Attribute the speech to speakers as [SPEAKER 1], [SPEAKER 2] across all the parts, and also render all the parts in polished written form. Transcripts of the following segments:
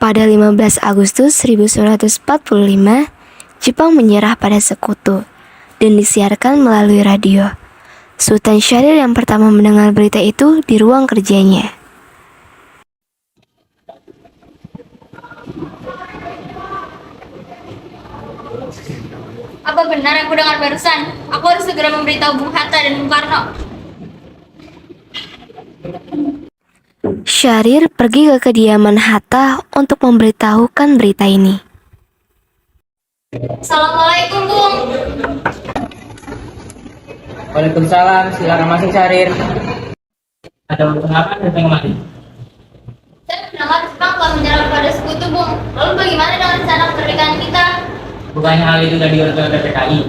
[SPEAKER 1] Pada 15 Agustus 1945, Jepang menyerah pada sekutu dan disiarkan melalui radio. Sultan Syahrir yang pertama mendengar berita itu di ruang kerjanya.
[SPEAKER 2] Apa benar yang aku dengar barusan? Aku harus segera memberitahu Bung Hatta dan Bung Karno.
[SPEAKER 1] Syahrir pergi ke kediaman Hatta untuk memberitahukan berita ini.
[SPEAKER 2] Assalamualaikum, Bung.
[SPEAKER 3] Waalaikumsalam, silakan masuk Syahrir. Ada urusan apa datang kemari?
[SPEAKER 2] Saya mendengar Jepang telah menyerang kepada sekutu, Bung. Lalu bagaimana dengan rencana kemerdekaan kita?
[SPEAKER 3] Bukannya hal itu tadi diurus oleh PPKI?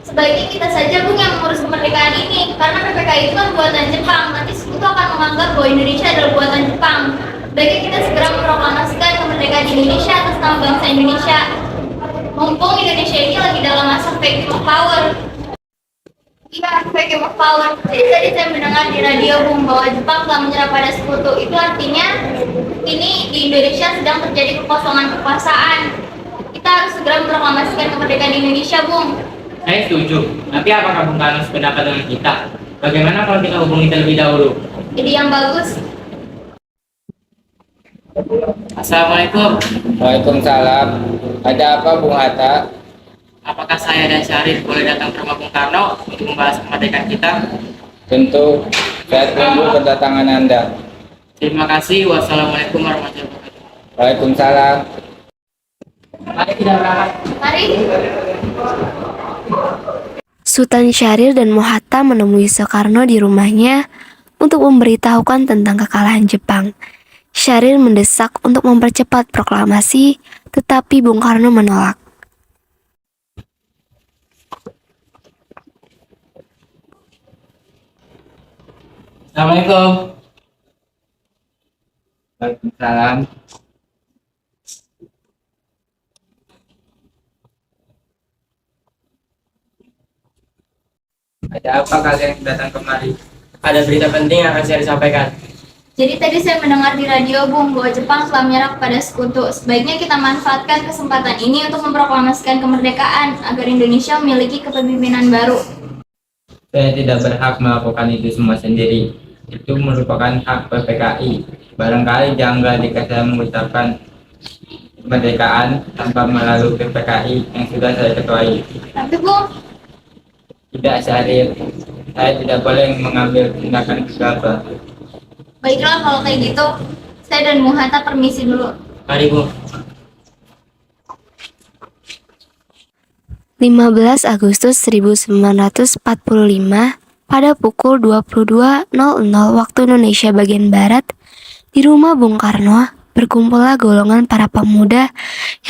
[SPEAKER 2] Sebaiknya kita saja, Bung, yang mengurus kemerdekaan ini. Karena PPKI itu kan buatan Jepang. Nanti sekutu akan menganggap bahwa Indonesia adalah buatan Jepang. Sebaiknya kita segera memproklamasikan kemerdekaan Indonesia atas nama bangsa Indonesia. Mumpung Indonesia ini lagi dalam masa vacuum of power. Iya, vacuum of power. Jadi tadi saya mendengar di radio, Bung, bahwa Jepang telah menyerah pada sekutu. Itu artinya ini di Indonesia sedang terjadi kekosongan kekuasaan. Kita harus segera memproklamasikan kemerdekaan Indonesia, Bung.
[SPEAKER 3] Saya setuju. Tapi apakah Bung Karno sependapat dengan kita? Bagaimana kalau kita hubungi terlebih dahulu?
[SPEAKER 2] Ide yang bagus.
[SPEAKER 3] Assalamualaikum.
[SPEAKER 4] Waalaikumsalam. Ada apa Bung Hatta?
[SPEAKER 3] Apakah saya dan Syarif boleh datang ke rumah Bung Karno untuk membahas kemerdekaan kita?
[SPEAKER 4] Tentu, saya tunggu kedatangan Anda.
[SPEAKER 3] Terima kasih. Wassalamualaikum warahmatullahi wabarakatuh.
[SPEAKER 4] Waalaikumsalam.
[SPEAKER 3] Mari kita berangkat.
[SPEAKER 2] Mari.
[SPEAKER 1] Sultan Syahrir dan Mohatta menemui Soekarno di rumahnya untuk memberitahukan tentang kekalahan Jepang. Syahrir mendesak untuk mempercepat proklamasi, tetapi Bung Karno menolak.
[SPEAKER 3] Assalamualaikum.
[SPEAKER 4] Waalaikumsalam. Ada apa kalian datang kemari?
[SPEAKER 3] Ada berita penting yang akan saya sampaikan.
[SPEAKER 2] Jadi tadi saya mendengar di radio, Bung, bahwa Jepang telah menyerah kepada sekutu. Sebaiknya kita manfaatkan kesempatan ini untuk memproklamasikan kemerdekaan agar Indonesia memiliki kepemimpinan baru.
[SPEAKER 4] Saya tidak berhak melakukan itu semua sendiri. Itu merupakan hak PPKI. Barangkali janggal jika saya mengucapkan kemerdekaan tanpa melalui PPKI yang sudah saya ketuai.
[SPEAKER 2] Tapi, Bung,
[SPEAKER 4] Tidak, Syahrir. Saya tidak boleh mengambil tindakan gegabah.
[SPEAKER 2] baiklah kalau kayak gitu. Saya dan Bung Hatta permisi dulu.
[SPEAKER 3] Mari, Bung.
[SPEAKER 1] 15 Agustus 1945, pada pukul 22.00 waktu Indonesia bagian Barat, di rumah Bung Karno, berkumpullah golongan para pemuda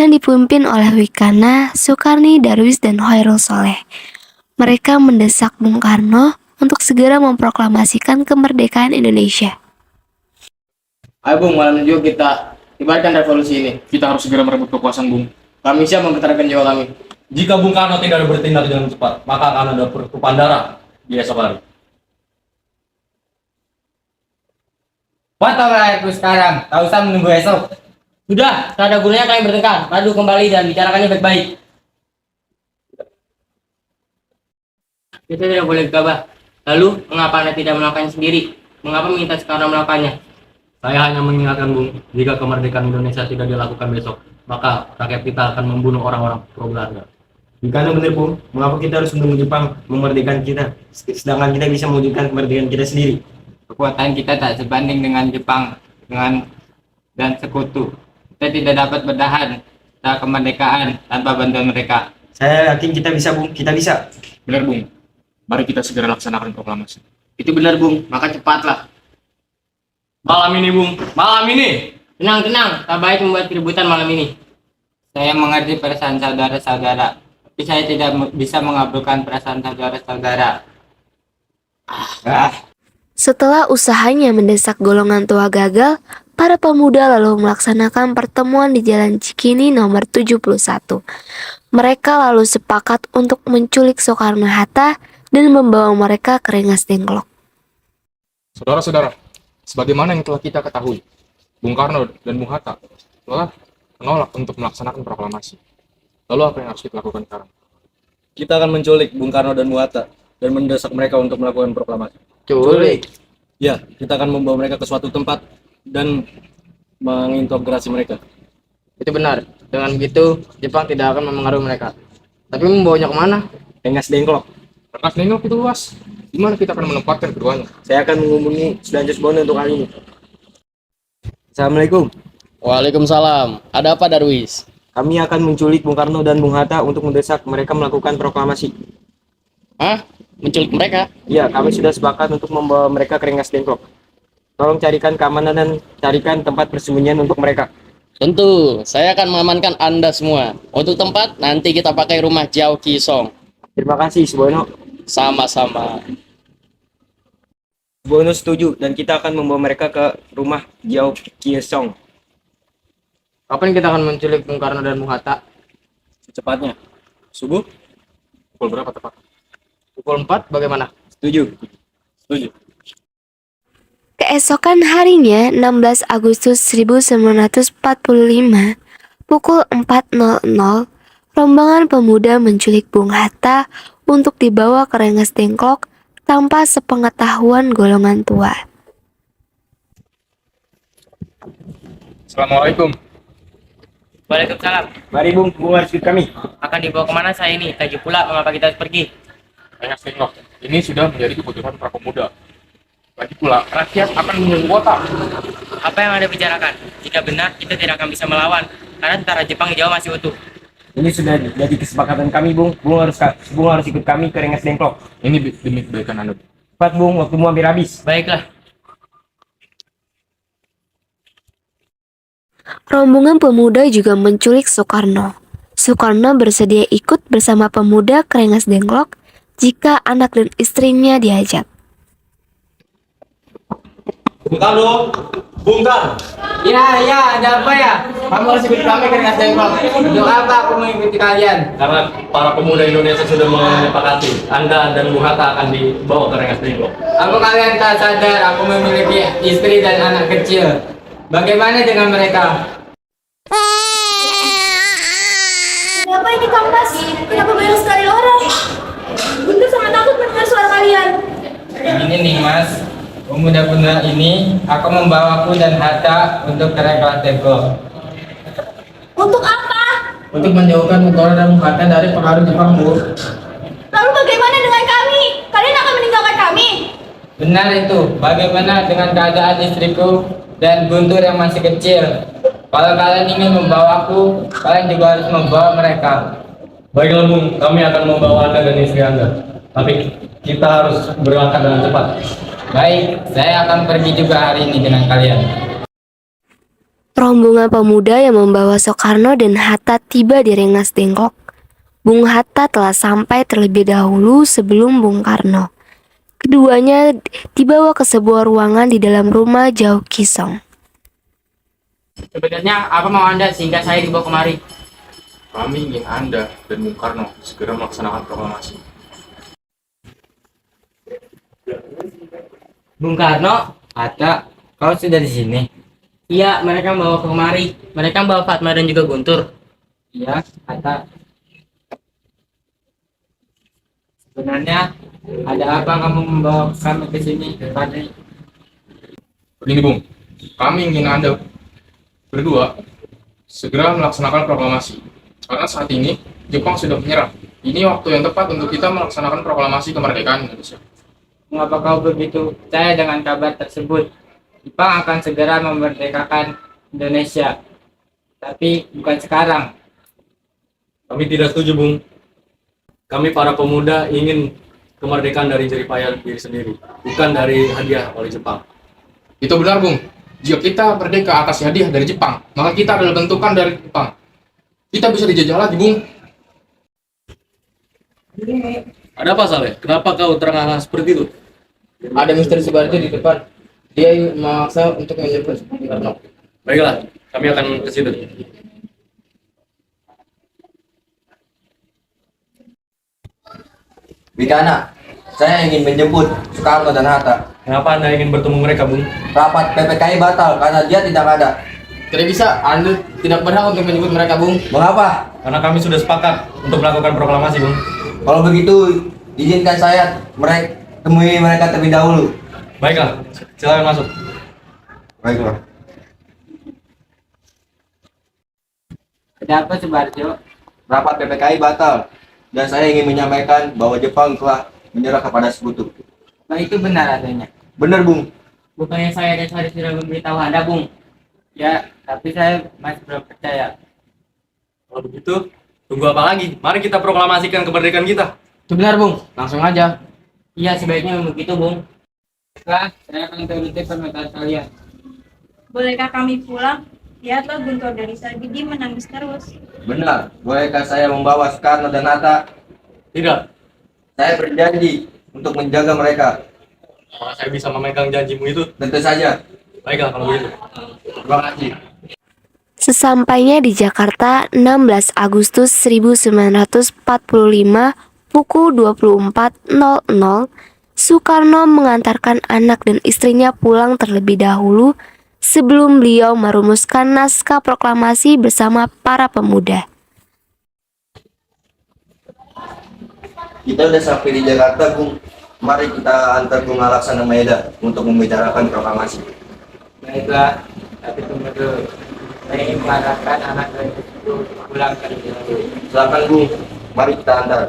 [SPEAKER 1] yang dipimpin oleh Wikana, Sukarni, Darwis, dan Hoirul Soleh. Mereka mendesak Bung Karno untuk segera memproklamasikan kemerdekaan Indonesia.
[SPEAKER 5] Ayo Bung, malam ini juga kita ibaratkan revolusi ini. Kita harus segera merebut kekuasaan, Bung. Kami siap mempertaruhkan jiwa kami.
[SPEAKER 6] Jika Bung Karno tidak bertindak dengan cepat, maka akan ada pertumpahan darah di esok hari.
[SPEAKER 4] Potonglah itu sekarang, tak usah menunggu esok.
[SPEAKER 3] Sudah, tak ada gunanya kalian bertengkar. Maju kembali dan bicarakannya baik-baik. Kita tidak boleh gegabah. Lalu, mengapa Anda tidak melakukannya sendiri? Mengapa minta sekarang melakukannya?
[SPEAKER 6] Saya hanya mengingatkan Bung, jika kemerdekaan Indonesia tidak dilakukan besok, maka rakyat kita akan membunuh orang-orang pro Belanda.
[SPEAKER 7] Jika benar Bung, mengapa kita harus menunggu Jepang memerdekakan kita, sedangkan kita bisa mewujudkan kemerdekaan kita sendiri?
[SPEAKER 4] Kekuatan kita tak sebanding dengan Jepang dan sekutu. Kita tidak dapat bertahan tak kemerdekaan tanpa bantuan mereka.
[SPEAKER 7] Saya yakin kita bisa Bung, kita bisa.
[SPEAKER 5] Benar, Bung. Mari kita segera laksanakan proklamasi.
[SPEAKER 3] Itu benar, Bung. Maka cepatlah.
[SPEAKER 6] Malam ini Bung, malam ini!
[SPEAKER 3] Tenang, tak baik membuat keributan malam ini.
[SPEAKER 4] Saya mengerti perasaan saudara-saudara, tapi saya tidak bisa mengabulkan perasaan saudara-saudara.
[SPEAKER 1] Setelah usahanya mendesak golongan tua gagal, para pemuda lalu melaksanakan pertemuan di Jalan Cikini nomor 71. Mereka lalu sepakat untuk menculik Soekarno-Hatta dan membawa mereka ke Rengas Dengklok.
[SPEAKER 5] Saudara-saudara, sebagaimana yang telah kita ketahui, Bung Karno dan Bung Hatta
[SPEAKER 8] malah menolak untuk melaksanakan proklamasi. Lalu apa yang harus kita lakukan sekarang?
[SPEAKER 9] Kita akan menculik Bung Karno dan Bung Hatta dan mendesak mereka untuk melakukan proklamasi.
[SPEAKER 5] Culik.
[SPEAKER 9] Ya, kita akan membawa mereka ke suatu tempat dan mengintegrasi mereka.
[SPEAKER 5] Itu benar. Dengan begitu, Jepang tidak akan memengaruhi mereka. Tapi membawanya kemana?
[SPEAKER 7] Rengas Dengklok.
[SPEAKER 8] Rengas Dengklok itu luas. Di mana kita akan menempatkan keduanya?
[SPEAKER 7] Saya akan menghubungi Sudanjus Bono untuk hal ini. Assalamualaikum.
[SPEAKER 10] Waalaikumsalam. Ada apa Darwis?
[SPEAKER 7] Kami akan menculik Bung Karno dan Bung Hatta untuk mendesak mereka melakukan proklamasi.
[SPEAKER 10] Hah? Menculik mereka?
[SPEAKER 7] Ya, kami sudah sepakat untuk membawa mereka ke Rengas Dengklok. Tolong carikan keamanan dan carikan tempat persembunyian untuk mereka.
[SPEAKER 10] Tentu, saya akan mengamankan Anda semua. Untuk tempat, nanti kita pakai rumah Jiao Kisong.
[SPEAKER 7] Terima kasih, Subono.
[SPEAKER 10] Sama-sama.
[SPEAKER 7] Subono setuju dan kita akan membawa mereka ke rumah Jiao Kiesong.
[SPEAKER 5] Kapan kita akan menculik Bung Karno dan Bung Hatta?
[SPEAKER 9] Secepatnya. Subuh?
[SPEAKER 8] Pukul berapa tepat?
[SPEAKER 5] Pukul 4 bagaimana?
[SPEAKER 7] Setuju.
[SPEAKER 8] Setuju.
[SPEAKER 1] Keesokan harinya, 16 Agustus 1945, pukul 4.00, rombongan pemuda menculik Bung Hatta untuk dibawa ke Rengas Dengklok tanpa sepengetahuan golongan tua.
[SPEAKER 8] Assalamualaikum.
[SPEAKER 3] Waalaikumsalam.
[SPEAKER 7] Mari Bung harus ikut kami.
[SPEAKER 3] Akan dibawa kemana saya ini? Lagi pula mengapa kita harus pergi?
[SPEAKER 8] Rengas Dengklok. Ini sudah menjadi keputusan para pemuda. Lagi pula, rakyat akan menunggu kota.
[SPEAKER 3] Apa yang Anda bicarakan? Jika benar, kita tidak akan bisa melawan. Karena tentara Jepang di Jawa masih utuh.
[SPEAKER 7] Ini sudah jadi kesepakatan kami, Bung. Bung harus ikut kami ke Rengas Dengklok.
[SPEAKER 8] Ini demi kebaikan Anda.
[SPEAKER 7] Cepat, Bung. Waktumu hampir habis.
[SPEAKER 3] Baiklah.
[SPEAKER 1] Rombongan pemuda juga menculik Soekarno. Soekarno bersedia ikut bersama pemuda ke Rengas Dengklok jika anak dan istrinya diajak.
[SPEAKER 9] Bung Karno, Bung Karno.
[SPEAKER 5] Ya, ada apa ya? Kamu harus ikut kami ke Rengas Dengklok. Untuk apa aku mengikuti kalian?
[SPEAKER 6] Karena para pemuda Indonesia sudah menyepakati Anda dan Bung Hatta akan dibawa ke Rengas Dengklok.
[SPEAKER 5] Apa kalian tak sadar aku memiliki istri dan anak kecil? Bagaimana dengan mereka?
[SPEAKER 2] Apa ini Kampas? Kenapa banyak sekali orang? Bunda sangat takut mendengar suara kalian.
[SPEAKER 5] Begini nih Mas, pemuda-pemuda ini aku membawaku dan Hatta untuk ke Rengas Dengklok.
[SPEAKER 2] Untuk apa?
[SPEAKER 5] Untuk menjauhkan Bung Karno dan Bung Hatta dari pengaruh Jepang, Bu.
[SPEAKER 2] Lalu bagaimana dengan kami? Kalian akan meninggalkan kami?
[SPEAKER 5] Benar itu. Bagaimana dengan keadaan istriku dan Guntur yang masih kecil? Kalau kalian ingin membawaku, kalian juga harus membawa mereka.
[SPEAKER 6] Baiklah Bung, kami akan membawa Anda dan istri Anda. Tapi kita harus berangkat dengan cepat.
[SPEAKER 5] Baik, saya akan pergi juga hari ini dengan kalian.
[SPEAKER 1] Rombongan pemuda yang membawa Soekarno dan Hatta tiba di Rengas Dengklok. Bung Hatta telah sampai terlebih dahulu sebelum Bung Karno. Keduanya dibawa ke sebuah ruangan di dalam rumah Jiao Kisong.
[SPEAKER 3] Sebenarnya apa mau Anda sehingga saya dibawa kemari?
[SPEAKER 8] Kami ingin Anda dan Bung Karno segera melaksanakan proklamasi.
[SPEAKER 5] Bung Karno, Hatta, kau sudah di sini?
[SPEAKER 3] Iya, mereka membawa ke kemari. Mereka membawa Fatma dan juga Guntur.
[SPEAKER 5] Iya, Hatta. Sebenarnya ada apa kamu membawa kami ke sini tadi?
[SPEAKER 8] Begini Bung, kami ingin Anda berdua segera melaksanakan proklamasi. Karena saat ini Jepang sudah menyerah. Ini waktu yang tepat untuk kita melaksanakan proklamasi kemerdekaan Indonesia.
[SPEAKER 5] Mengapa kau begitu percaya dengan kabar tersebut? Jepang akan segera memerdekakan Indonesia. Tapi bukan sekarang.
[SPEAKER 6] Kami tidak setuju Bung. Kami para pemuda ingin kemerdekaan dari jeripaya diri sendiri, bukan dari hadiah oleh Jepang.
[SPEAKER 8] Itu benar Bung. Jika kita merdeka atas hadiah dari Jepang, maka kita adalah bentukan dari Jepang. Kita bisa dijajah lagi Bung.
[SPEAKER 6] Ada apa Saleh? Kenapa kau terengah-engah seperti itu?
[SPEAKER 5] Ada Mister Subarjo di depan. Dia memaksa untuk menjemput Bung Karno.
[SPEAKER 6] Baiklah, kami akan ke situ.
[SPEAKER 9] Wikana, saya ingin menjemput Soekarno dan Hatta.
[SPEAKER 6] Kenapa Anda ingin bertemu mereka, Bung?
[SPEAKER 9] Rapat PPKI batal karena dia tidak ada.
[SPEAKER 5] Tidak bisa, Anda tidak berhak untuk menyebut mereka, Bung.
[SPEAKER 7] Mengapa?
[SPEAKER 6] Karena kami sudah sepakat untuk melakukan proklamasi, Bung.
[SPEAKER 7] Kalau begitu, izinkan saya temui mereka terlebih dahulu.
[SPEAKER 6] Baiklah, silakan masuk.
[SPEAKER 7] Baiklah.
[SPEAKER 4] Ada apa Subarjo?
[SPEAKER 7] Rapat PPKI batal, dan saya ingin menyampaikan bahwa Jepang telah menyerah kepada sekutu.
[SPEAKER 4] Apa itu benar adanya?
[SPEAKER 7] Benar, Bung.
[SPEAKER 3] Bukannya saya dan Sari sudah memberitahu Anda, Bung?
[SPEAKER 4] Ya, tapi saya masih belum percaya.
[SPEAKER 6] Kalau begitu, tunggu apa lagi? Mari kita proklamasikan kemerdekaan kita.
[SPEAKER 5] Itu benar, Bung. Langsung aja.
[SPEAKER 3] Iya, sebaiknya begitu, Bung.
[SPEAKER 4] Setelah saya akan turuti permintaan kalian.
[SPEAKER 2] Bolehkah kami pulang? Lihatlah Guntur dari Sagidi menangis terus.
[SPEAKER 7] Benar. Bolehkah saya membawa Soekarno dan Hatta?
[SPEAKER 6] Tidak.
[SPEAKER 7] Saya berjanji untuk menjaga mereka.
[SPEAKER 6] Apakah saya bisa memegang janjimu itu?
[SPEAKER 7] Tentu saja.
[SPEAKER 6] Baiklah kalau begitu.
[SPEAKER 7] Terima kasih.
[SPEAKER 1] Sesampainya di Jakarta 16 Agustus 1945 pukul 24.00, Soekarno mengantarkan anak dan istrinya pulang terlebih dahulu sebelum beliau merumuskan naskah proklamasi bersama para pemuda.
[SPEAKER 7] Kita udah sampai di Jakarta, Bung. Mari kita antar Bung Laksana Maeda untuk membicarakan proklamasi.
[SPEAKER 4] Baiklah, tapi tunggu dulu. Saya ingin mengarahkan anak dan istriku pulang terlebih dahulu.
[SPEAKER 7] Silakan, Bung. Mari kita antar.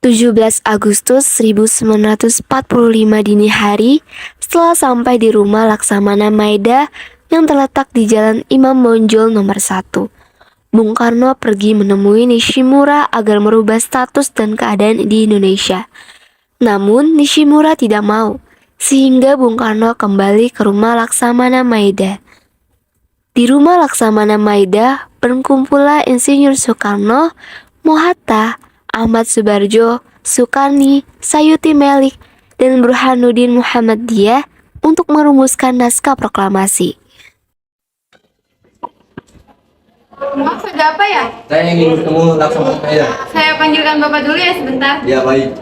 [SPEAKER 1] (17 Agustus 1945 dini hari), setelah sampai di rumah Laksamana Maeda yang terletak di Jalan Imam Bonjol nomor 1, Bung Karno pergi menemui Nishimura agar merubah status dan keadaan di Indonesia. Namun Nishimura tidak mau, sehingga Bung Karno kembali ke rumah Laksamana Maeda. Di rumah Laksamana Maeda berkumpullah Insinyur Soekarno, Mohatta, Ahmad Subarjo, Sukarni, Sayuti Melik, dan Burhanuddin Muhammadiyah untuk merumuskan naskah proklamasi.
[SPEAKER 2] Maaf, ada apa ya?
[SPEAKER 7] Saya ingin bertemu Laksamana Maeda.
[SPEAKER 2] Saya panggilkan Bapak dulu ya sebentar.
[SPEAKER 7] Ya, baik.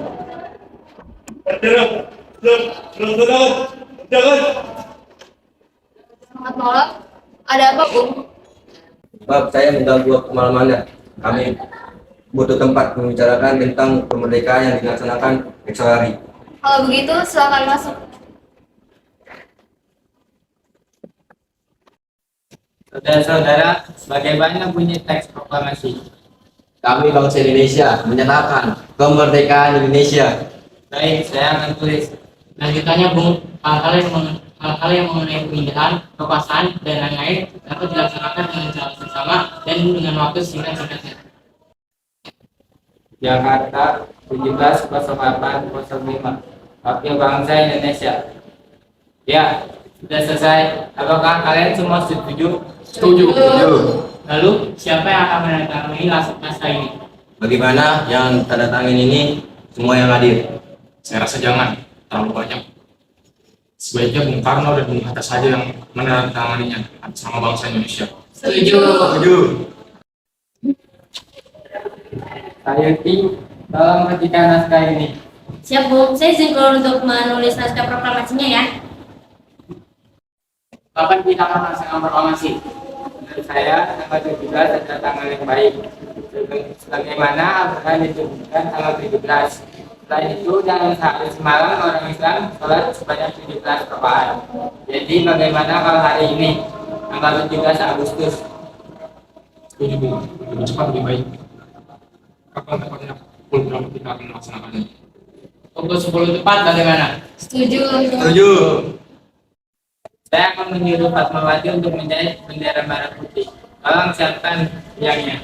[SPEAKER 2] Selamat malam. Ada apa, Bung?
[SPEAKER 7] Maaf, saya mengganggu waktu malam Anda. Kami butuh tempat membicarakan tentang kemerdekaan yang dilaksanakan esok hari.
[SPEAKER 2] Kalau begitu, silakan masuk.
[SPEAKER 4] Saudara-saudara, bagaimana bunyi teks proklamasi?
[SPEAKER 7] Kami bangsa Indonesia menyatakan kemerdekaan Indonesia.
[SPEAKER 4] Baik, saya akan tulis.
[SPEAKER 3] Lanjutannya, Bung, hal-hal yang mengenai pemindahan, kekuasaan, dan lain-lain dapat dilaksanakan dengan cara bersama dan dengan waktu singkat-singkatnya.
[SPEAKER 4] Jakarta 17.08.05, Wakil Bangsa Indonesia. Ya, sudah selesai. Apakah kalian semua setuju?
[SPEAKER 8] Setuju.
[SPEAKER 3] Lalu, siapa yang akan menandatangani naskah ini?
[SPEAKER 7] Bagaimana yang tanda tangan ini semua yang hadir?
[SPEAKER 8] Saya rasa jangan terlalu banyak. Sebaiknya Bung Karno dan Bung Hatta saja yang menandatanganinya atas nama bangsa Indonesia.
[SPEAKER 3] Setuju.
[SPEAKER 4] Sayuti, tolong ketikkan naskah ini.
[SPEAKER 2] Siap, Bung. Saya izin keluar untuk menulis naskah proklamasinya ya.
[SPEAKER 3] Kapan kita akan melaksanakan proklamasi?
[SPEAKER 4] Menurut saya, tanggal 17 adalah tanggal yang baik. Sebagaimana akan disebutkan tanggal 17. Selain itu, dalam sehari semalam orang Islam sholat sebanyak 17 rakaat. Jadi bagaimana kalau hari ini, tanggal 17 Agustus?
[SPEAKER 8] Setuju, Bung. Lebih cepat lebih baik. Kapan tepatnya pukul berapa kita akan melaksanakannya?
[SPEAKER 3] Pukul 10 tepat bagaimana?
[SPEAKER 2] Setuju.
[SPEAKER 4] Saya akan menyuruh Fatmawati untuk menjahit bendera merah putih. Tolong siapkan tiangnya.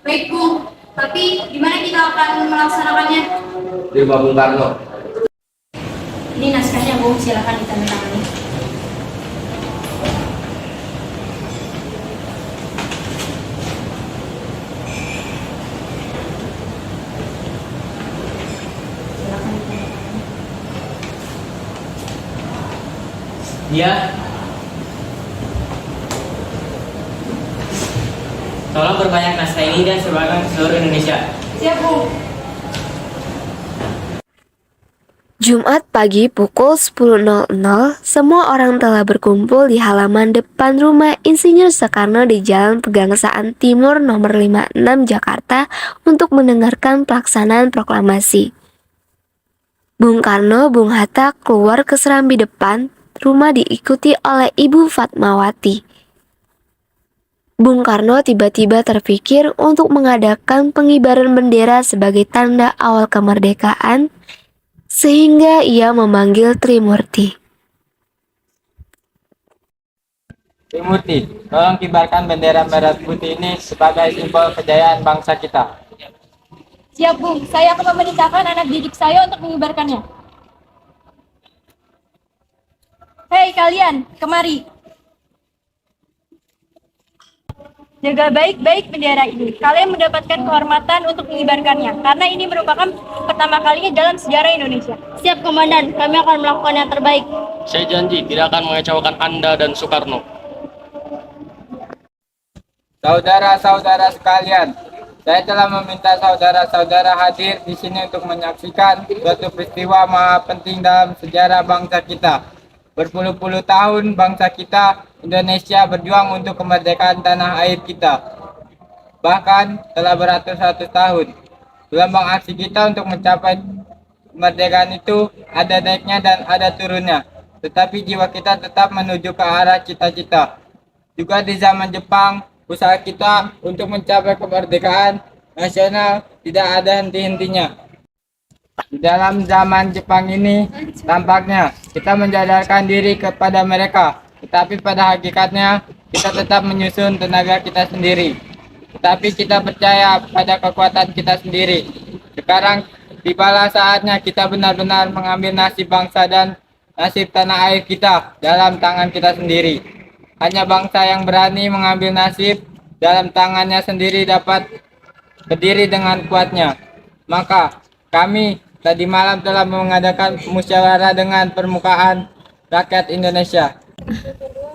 [SPEAKER 2] Baik, Bung. Tapi gimana kita akan melaksanakannya?
[SPEAKER 7] Di rumah Bung Karno.
[SPEAKER 2] Ini naskahnya, Bung. Silakan ditandatangani.
[SPEAKER 3] Iya. Tolong perbanyak naskah ini dan sebarkan ke seluruh Indonesia.
[SPEAKER 2] Siap, Bung.
[SPEAKER 1] Jumat pagi pukul 10.00, semua orang telah berkumpul di halaman depan rumah Insinyur Soekarno di Jalan Pegangsaan Timur nomor 56 Jakarta untuk mendengarkan pelaksanaan proklamasi. Bung Karno, Bung Hatta keluar ke serambi depan rumah diikuti oleh Ibu Fatmawati. Bung Karno tiba-tiba terpikir untuk mengadakan pengibaran bendera sebagai tanda awal kemerdekaan, sehingga ia memanggil Trimurti.
[SPEAKER 5] Trimurti, tolong kibarkan bendera merah putih ini sebagai simbol kejayaan bangsa kita.
[SPEAKER 2] Siap, Bung. Saya akan memerintahkan anak didik saya untuk mengibarkannya. Hei kalian, kemari. Jaga baik-baik bendera ini. Kalian mendapatkan kehormatan untuk mengibarkannya, karena ini merupakan pertama kalinya dalam sejarah Indonesia. Siap, Komandan. Kami akan melakukan yang terbaik.
[SPEAKER 10] Saya janji tidak akan mengecewakan Anda dan Soekarno.
[SPEAKER 5] Saudara-saudara sekalian, saya telah meminta saudara-saudara hadir di sini untuk menyaksikan suatu peristiwa maha penting dalam sejarah bangsa kita. Berpuluh-puluh tahun bangsa kita, Indonesia, berjuang untuk kemerdekaan tanah air kita. Bahkan telah beratus-ratus tahun. Gelombang aksi kita untuk mencapai kemerdekaan itu ada naiknya dan ada turunnya. Tetapi jiwa kita tetap menuju ke arah cita-cita. Juga di zaman Jepang, usaha kita untuk mencapai kemerdekaan nasional tidak ada henti-hentinya. Di dalam zaman Jepang ini, tampaknya kita menjadarkan diri kepada mereka, tetapi pada hakikatnya kita tetap menyusun tenaga kita sendiri. Tetapi kita percaya pada kekuatan kita sendiri. Sekarang tibalah saatnya kita benar-benar mengambil nasib bangsa dan nasib tanah air kita dalam tangan kita sendiri. Hanya bangsa yang berani mengambil nasib dalam tangannya sendiri dapat berdiri dengan kuatnya. Maka kami tadi malam telah mengadakan musyawarah dengan permukaan rakyat Indonesia.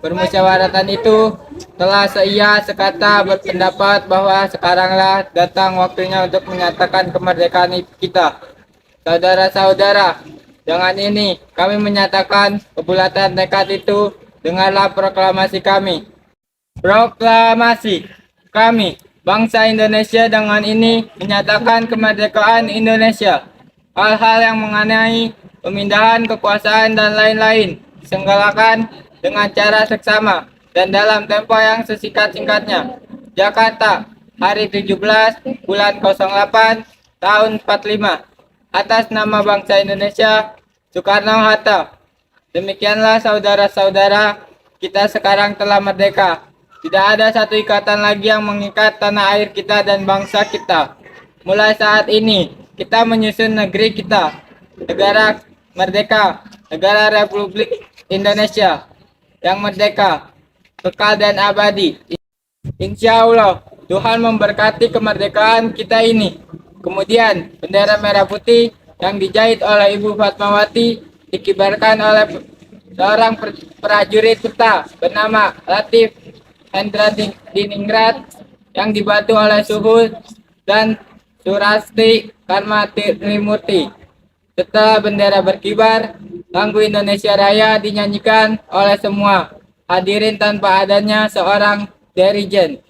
[SPEAKER 5] Permusyawaratan itu telah seia sekata berpendapat bahwa sekaranglah datang waktunya untuk menyatakan kemerdekaan kita. Saudara-saudara, dengan ini kami menyatakan kebulatan tekad itu. Dengarlah proklamasi kami. Proklamasi kami, bangsa Indonesia, dengan ini menyatakan kemerdekaan Indonesia. Hal-hal yang mengenai pemindahan kekuasaan dan lain-lain diselenggarakan dengan cara seksama dan dalam tempo yang sesingkat-singkatnya. Jakarta, hari 17 bulan 08 tahun 45. Atas nama bangsa Indonesia, Soekarno-Hatta. Demikianlah saudara-saudara, kita sekarang telah merdeka. Tidak ada satu ikatan lagi yang mengikat tanah air kita dan bangsa kita. Mulai saat ini, kita menyusun negeri kita, negara merdeka, negara Republik Indonesia yang merdeka, kekal dan abadi. Insya Allah, Tuhan memberkati kemerdekaan kita ini. Kemudian, bendera merah putih yang dijahit oleh Ibu Fatmawati dikibarkan oleh seorang prajurit kita bernama Latif Hendra Diningrat yang dibantu oleh Suhu dan Surasti Karma Trimurti. Setelah bendera berkibar, lagu Indonesia Raya dinyanyikan oleh semua hadirin tanpa adanya seorang dirijen.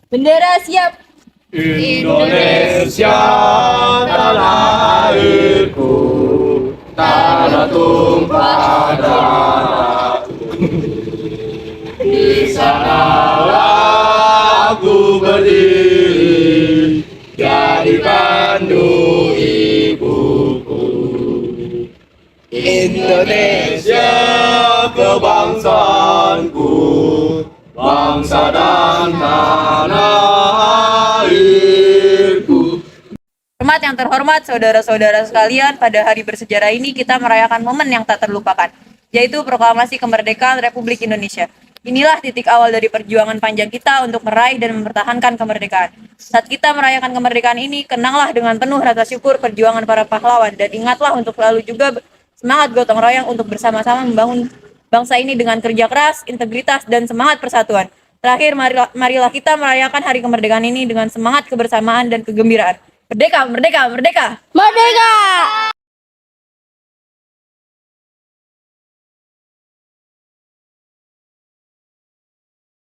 [SPEAKER 2] Bendera siap.
[SPEAKER 6] Indonesia tanah airku, tanah tumpah darahku. Di sanalah aku berdiri, jadi pandu ibuku. Indonesia kebangsaanku, bangsa dan tanah airku.
[SPEAKER 11] Hormat yang terhormat saudara-saudara sekalian, pada hari bersejarah ini kita merayakan momen yang tak terlupakan, yaitu proklamasi kemerdekaan Republik Indonesia. Inilah titik awal dari perjuangan panjang kita untuk meraih dan mempertahankan kemerdekaan. Saat kita merayakan kemerdekaan ini, kenanglah dengan penuh rasa syukur perjuangan para pahlawan dan ingatlah untuk selalu juga semangat gotong royong untuk bersama-sama membangun bangsa ini dengan kerja keras, integritas, dan semangat persatuan. Terakhir, marilah kita merayakan hari kemerdekaan ini dengan semangat kebersamaan dan kegembiraan. Merdeka, merdeka, merdeka!
[SPEAKER 1] Merdeka!